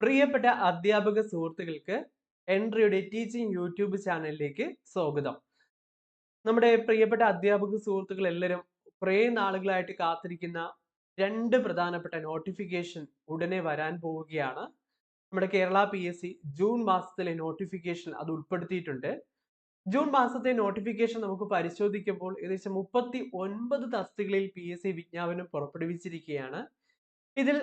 പ്രിയപ്പെട്ട അധ്യാപക സുഹൃത്തുക്കൾക്ക് എൻട്രിയുടെ ടീച്ചിങ് യൂട്യൂബ് ചാനലിലേക്ക് സ്വാഗതം. നമ്മുടെ പ്രിയപ്പെട്ട അധ്യാപക സുഹൃത്തുക്കൾ എല്ലാവരും കുറേ നാളുകളായിട്ട് കാത്തിരിക്കുന്ന രണ്ട് പ്രധാനപ്പെട്ട നോട്ടിഫിക്കേഷൻ ഉടനെ വരാൻ പോവുകയാണ്. നമ്മുടെ കേരള PSC ജൂൺ മാസത്തിലെ നോട്ടിഫിക്കേഷൻ അത് ഉൾപ്പെടുത്തിയിട്ടുണ്ട്. ജൂൺ മാസത്തെ നോട്ടിഫിക്കേഷൻ നമുക്ക് പരിശോധിക്കുമ്പോൾ ഏകദേശം 39 തസ്തികകളിൽ PSC വിജ്ഞാപനം പുറപ്പെടുവിച്ചിരിക്കുകയാണ്. ഇതിൽ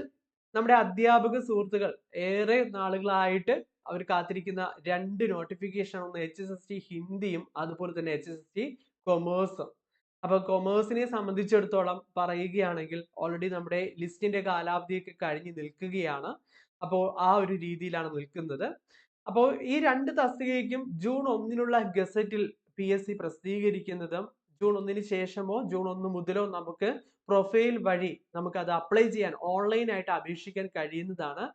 നമ്മുടെ അധ്യാപക സുഹൃത്തുക്കൾ ഏറെ നാളുകളായിട്ട് അവർ കാത്തിരിക്കുന്ന രണ്ട് നോട്ടിഫിക്കേഷൻ, ഒന്ന് HSST ഹിന്ദിയും അതുപോലെ തന്നെ HSST കൊമേഴ്സും. അപ്പൊ കൊമേഴ്സിനെ സംബന്ധിച്ചിടത്തോളം പറയുകയാണെങ്കിൽ ഓൾറെഡി നമ്മുടെ ലിസ്റ്റിന്റെ കാലാവധിയൊക്കെ കഴിഞ്ഞ് നിൽക്കുകയാണ്. അപ്പോൾ ആ ഒരു രീതിയിലാണ് നിൽക്കുന്നത്. അപ്പോൾ ഈ രണ്ട് തസ്തികയ്ക്കും ജൂൺ 1 ഗസറ്റിൽ PSC പ്രസിദ്ധീകരിക്കുന്നതും ജൂൺ 1 ശേഷമോ ജൂൺ 1 മുതലോ നമുക്ക് പ്രൊഫൈൽ വഴി നമുക്ക് അത് അപ്ലൈ ചെയ്യാൻ ഓൺലൈൻ ആയിട്ട് അപേക്ഷിക്കാൻ കഴിയുന്നതാണ്.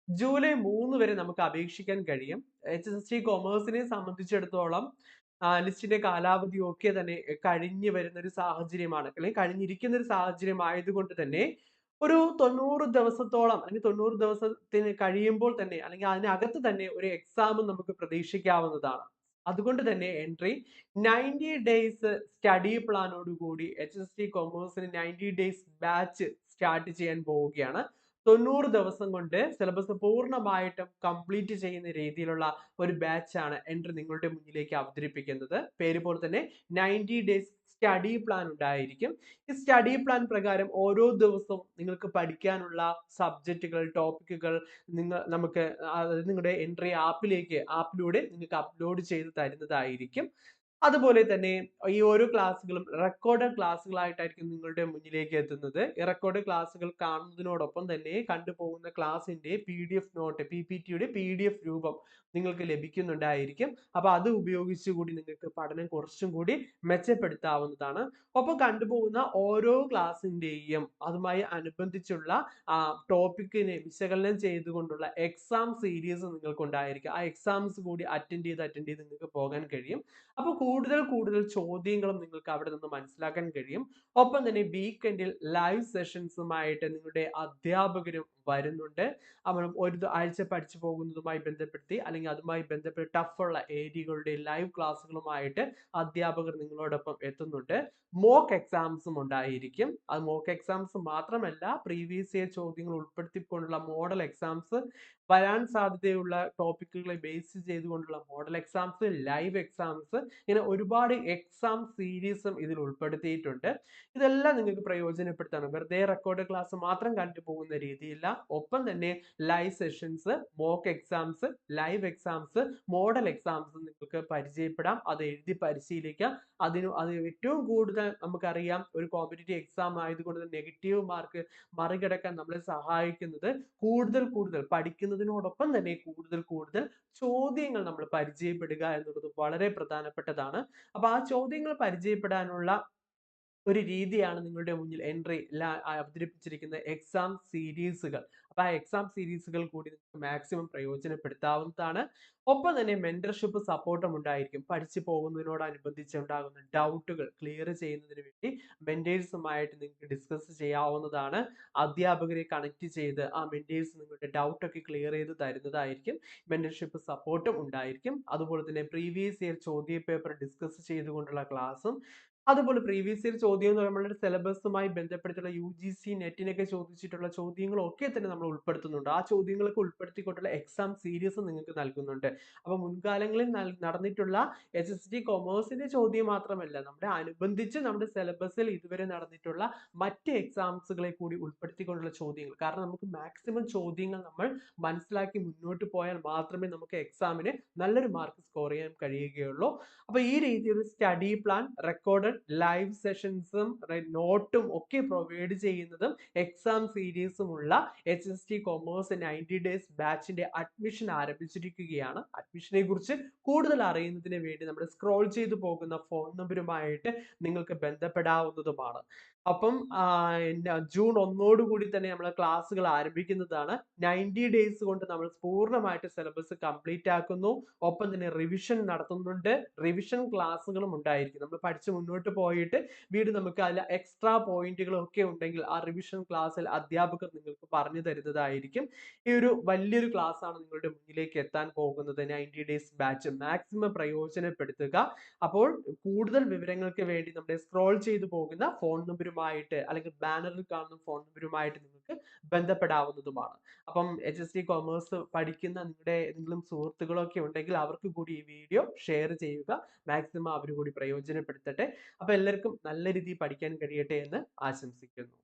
ജൂലൈ 3 വരെ നമുക്ക് അപേക്ഷിക്കാൻ കഴിയും. HSST കൊമേഴ്സിനെ സംബന്ധിച്ചിടത്തോളം ലിസ്റ്റിന്റെ കാലാവധി ഒക്കെ തന്നെ കഴിഞ്ഞു വരുന്ന ഒരു സാഹചര്യമാണ്, അല്ലെങ്കിൽ കഴിഞ്ഞിരിക്കുന്ന ഒരു സാഹചര്യം ആയതുകൊണ്ട് തന്നെ ഒരു 90 ദിവസത്തോളം അല്ലെങ്കിൽ 90 ദിവസത്തിന് കഴിയുമ്പോൾ തന്നെ അല്ലെങ്കിൽ അതിനകത്ത് തന്നെ ഒരു എക്സാമും നമുക്ക് പ്രതീക്ഷിക്കാവുന്നതാണ്. അതുകൊണ്ട് തന്നെ എൻട്രി 90 ഡേയ്സ് സ്റ്റഡി പ്ലാനോട് കൂടി HST കൊമേഴ്സിന് 90 ഡേയ്സ് ബാച്ച് സ്റ്റാർട്ട് ചെയ്യാൻ പോവുകയാണ്. 90 ദിവസം കൊണ്ട് സിലബസ് പൂർണ്ണമായിട്ടും കംപ്ലീറ്റ് ചെയ്യുന്ന രീതിയിലുള്ള ഒരു ബാച്ചാണ് എൻട്രി നിങ്ങളുടെ മുന്നിലേക്ക് അവതരിപ്പിക്കുന്നത്. പേര് പോലെ തന്നെ 90 ഡേയ്സ് സ്റ്റഡി പ്ലാൻ ഉണ്ടായിരിക്കും. ഈ സ്റ്റഡി പ്ലാൻ പ്രകാരം ഓരോ ദിവസവും നിങ്ങൾക്ക് പഠിക്കാനുള്ള സബ്ജക്റ്റുകൾ, ടോപ്പിക്കുകൾ നമുക്ക് നിങ്ങളുടെ എൻട്രി ആപ്പിലൂടെ നിങ്ങൾക്ക് അപ്ലോഡ് ചെയ്ത് തരുന്നതായിരിക്കും. അതുപോലെ തന്നെ ഈ ഓരോ ക്ലാസ്സുകളും റെക്കോർഡഡ് ക്ലാസ്സുകളായിട്ടായിരിക്കും നിങ്ങളുടെ മുന്നിലേക്ക് എത്തുന്നത്. ഈ റെക്കോർഡ് ക്ലാസ്സുകൾ കാണുന്നതിനോടൊപ്പം തന്നെ കണ്ടുപോകുന്ന ക്ലാസ്സിന്റെ PDF നോട്ട്, PPTയുടെ PDF രൂപം നിങ്ങൾക്ക് ലഭിക്കുന്നുണ്ടായിരിക്കും. അപ്പൊ അത് ഉപയോഗിച്ച് കൂടി നിങ്ങൾക്ക് പഠനം കുറച്ചും കൂടി മെച്ചപ്പെടുത്താവുന്നതാണ്. ഒപ്പം കണ്ടുപോകുന്ന ഓരോ ക്ലാസ്സിന്റെയും അതുമായി അനുബന്ധിച്ചുള്ള ടോപ്പിക്കിനെ വിശകലനം ചെയ്തുകൊണ്ടുള്ള എക്സാം സീരീസ് നിങ്ങൾക്ക് ഉണ്ടായിരിക്കും. ആ എക്സാംസ് കൂടി അറ്റൻഡ് ചെയ്ത് നിങ്ങൾക്ക് പോകാൻ കഴിയും. അപ്പോൾ കൂടുതൽ ചോദ്യങ്ങളും നിങ്ങൾക്ക് അവിടെ നിന്ന് മനസ്സിലാക്കാൻ കഴിയും. ഒപ്പം തന്നെ വീക്കെൻഡിൽ ലൈവ് സെഷൻസുമായിട്ട് നിങ്ങളുടെ അധ്യാപകരും വരുന്നുണ്ട്. അവർ ഒരു ആഴ്ച പഠിച്ചു പോകുന്നതുമായി ബന്ധപ്പെടുത്തി അല്ലെങ്കിൽ അതുമായി ബന്ധപ്പെട്ട് ടഫുള്ള ഏരിയകളുടെ ലൈവ് ക്ലാസ്സുകളുമായിട്ട് അധ്യാപകർ നിങ്ങളോടൊപ്പം എത്തുന്നുണ്ട്. മോക്ക് എക്സാംസും ഉണ്ടായിരിക്കും. അത് മോക്ക് എക്സാംസ് മാത്രമല്ല, പ്രീവിയസ് ഇയർ ചോദ്യങ്ങൾ ഉൾപ്പെടുത്തിക്കൊണ്ടുള്ള മോഡൽ എക്സാംസ്, വരാൻ സാധ്യതയുള്ള ടോപ്പിക്കുകളെ ബേസ് ചെയ്തുകൊണ്ടുള്ള മോഡൽ എക്സാംസ്, ലൈവ് എക്സാംസ്, ഇങ്ങനെ ഒരുപാട് എക്സാം സീരീസും ഇതിൽ ഉൾപ്പെടുത്തിയിട്ടുണ്ട്. ഇതെല്ലാം നിങ്ങൾക്ക് പ്രയോജനപ്പെടുത്താണ്. വെറുതെ റെക്കോർഡ് ക്ലാസ് മാത്രം കണ്ടു പോകുന്ന രീതിയില്ല. ഒപ്പം തന്നെ live sessions, mock exams, live exams, model exams നിങ്ങൾക്ക് പരിചയപ്പെടാം. അത് എഴുതി പരിശീലിക്കാം. അത് ഏറ്റവും കൂടുതൽ നമുക്കറിയാം, ഒരു കോമ്പറ്റേറ്റീവ് എക്സാം ആയതുകൊണ്ട് നെഗറ്റീവ് മാർക്ക് മറികടക്കാൻ നമ്മളെ സഹായിക്കുന്നത് കൂടുതൽ പഠിക്കുന്നതിനോടൊപ്പം തന്നെ കൂടുതൽ ചോദ്യങ്ങൾ നമ്മൾ പരിചയപ്പെടുക എന്നുള്ളത് വളരെ പ്രധാനപ്പെട്ടതാണ്. അപ്പൊ ആ ചോദ്യങ്ങൾ പരിചയപ്പെടാനുള്ള ഒരു രീതിയാണ് നിങ്ങളുടെ മുന്നിൽ എൻട്രി അവതരിപ്പിച്ചിരിക്കുന്ന എക്സാം സീരീസുകൾ. അപ്പൊ ആ എക്സാം സീരീസുകൾ കൂടി നിങ്ങൾക്ക് മാക്സിമം പ്രയോജനപ്പെടുത്താവുന്നതാണ്. ഒപ്പം തന്നെ മെന്റർഷിപ്പ് സപ്പോർട്ടും ഉണ്ടായിരിക്കും. പഠിച്ചു പോകുന്നതിനോടനുബന്ധിച്ച് ഉണ്ടാകുന്ന ഡൗട്ടുകൾ ക്ലിയർ ചെയ്യുന്നതിന് വേണ്ടി മെന്റേഴ്സുമായിട്ട് നിങ്ങൾക്ക് ഡിസ്കസ് ചെയ്യാവുന്നതാണ്. അധ്യാപകരെ കണക്ട് ചെയ്ത് ആ മെന്റേഴ്സ് നിങ്ങളുടെ ഡൗട്ട് ഒക്കെ ക്ലിയർ ചെയ്ത് തരുന്നതായിരിക്കും. മെന്റർഷിപ്പ് സപ്പോർട്ടും ഉണ്ടായിരിക്കും. അതുപോലെ തന്നെ പ്രീവിയസ് ഇയർ ചോദ്യ പേപ്പർ ഡിസ്കസ് ചെയ്തുകൊണ്ടുള്ള ക്ലാസ്സും, അതുപോലെ പ്രീവിയസ് ഇയർ ചോദ്യം എന്ന് പറയുമ്പോൾ സിലബസുമായി ബന്ധപ്പെട്ടിട്ടുള്ള UGC നെറ്റിനൊക്കെ ചോദിച്ചിട്ടുള്ള ചോദ്യങ്ങളും ഒക്കെ തന്നെ നമ്മൾ ഉൾപ്പെടുത്തുന്നുണ്ട്. ആ ചോദ്യങ്ങളൊക്കെ ഉൾപ്പെടുത്തിക്കൊണ്ടുള്ള എക്സാം സീരീസ് നിങ്ങൾക്ക് നൽകുന്നുണ്ട്. അപ്പൊ മുൻകാലങ്ങളിൽ നടന്നിട്ടുള്ള HST കൊമേഴ്സിന്റെ ചോദ്യം മാത്രമല്ല, നമ്മുടെ അനുബന്ധിച്ച് നമ്മുടെ സിലബസിൽ ഇതുവരെ നടന്നിട്ടുള്ള മറ്റ് എക്സാംസുകളെ കൂടി ഉൾപ്പെടുത്തിക്കൊണ്ടുള്ള ചോദ്യങ്ങൾ. കാരണം നമുക്ക് മാക്സിമം ചോദ്യങ്ങൾ നമ്മൾ മനസ്സിലാക്കി മുന്നോട്ട് പോയാൽ മാത്രമേ നമുക്ക് എക്സാമിന് നല്ലൊരു മാർക്ക് സ്കോർ ചെയ്യാൻ കഴിയുകയുള്ളൂ. അപ്പൊ ഈ രീതിയിൽ സ്റ്റഡി പ്ലാൻ, റെക്കോർഡഡ് ലൈവ് സെഷൻസും നോട്ടും ഒക്കെ പ്രൊവൈഡ് ചെയ്യുന്നതും എക്സാം സീരീസുമുള്ള HST കൊമേഴ്സ് 90 ഡേയ്സ് ബാച്ചിന്റെ അഡ്മിഷൻ ആരംഭിച്ചിരിക്കുകയാണ്. അഡ്മിഷനെ കുറിച്ച് കൂടുതൽ അറിയുന്നതിന് വേണ്ടി നമ്മൾ സ്ക്രോൾ ചെയ്തു പോകുന്ന ഫോൺ നമ്പറുമായിട്ട് നിങ്ങൾക്ക് ബന്ധപ്പെടാവുന്നതുമാണ്. അപ്പം ജൂൺ 1 കൂടി തന്നെ നമ്മൾ ക്ലാസ്സുകൾ ആരംഭിക്കുന്നതാണ്. 90 ഡേയ്സ് കൊണ്ട് നമ്മൾ പൂർണ്ണമായിട്ട് സിലബസ് കംപ്ലീറ്റ് ആക്കുന്നു. ഒപ്പം തന്നെ റിവിഷൻ നടത്തുന്നുണ്ട്. റിവിഷൻ ക്ലാസ്സുകളും ഉണ്ടായിരിക്കും. നമ്മൾ പഠിച്ച് മുന്നോട്ട് മുന്നോട്ട് പോയിട്ട് വീണ്ടും നമുക്ക് അതിൽ എക്സ്ട്രാ പോയിന്റുകളൊക്കെ ഉണ്ടെങ്കിൽ ആ റിവിഷൻ ക്ലാസ്സിൽ അധ്യാപകർ നിങ്ങൾക്ക് പറഞ്ഞു തരുന്നതായിരിക്കും. ഈ ഒരു വലിയൊരു ക്ലാസ് ആണ് നിങ്ങളുടെ മുന്നിലേക്ക് എത്താൻ പോകുന്നത്. 90 ഡേയ്സ് ബാച്ച് മാക്സിമം പ്രയോജനപ്പെടുത്തുക. അപ്പോൾ കൂടുതൽ വിവരങ്ങൾക്ക് വേണ്ടി നമ്മുടെ സ്ക്രോൾ ചെയ്തു പോകുന്ന ഫോൺ നമ്പറുമായിട്ട് അല്ലെങ്കിൽ ബാനറിൽ കാണുന്ന ഫോൺ നമ്പറുമായിട്ട് നിങ്ങൾക്ക് ബന്ധപ്പെടാവുന്നതുമാണ്. അപ്പം HSD കൊമേഴ്സ് പഠിക്കുന്ന നിങ്ങളുടെ ഏതെങ്കിലും സുഹൃത്തുക്കളൊക്കെ ഉണ്ടെങ്കിൽ അവർക്ക് കൂടി ഈ വീഡിയോ ഷെയർ ചെയ്യുക. മാക്സിമം അവർ കൂടി പ്രയോജനപ്പെടുത്തട്ടെ. അപ്പൊ എല്ലാവർക്കും നല്ല രീതിയിൽ പഠിക്കാൻ കഴിയട്ടെ എന്ന് ആശംസിക്കുന്നു.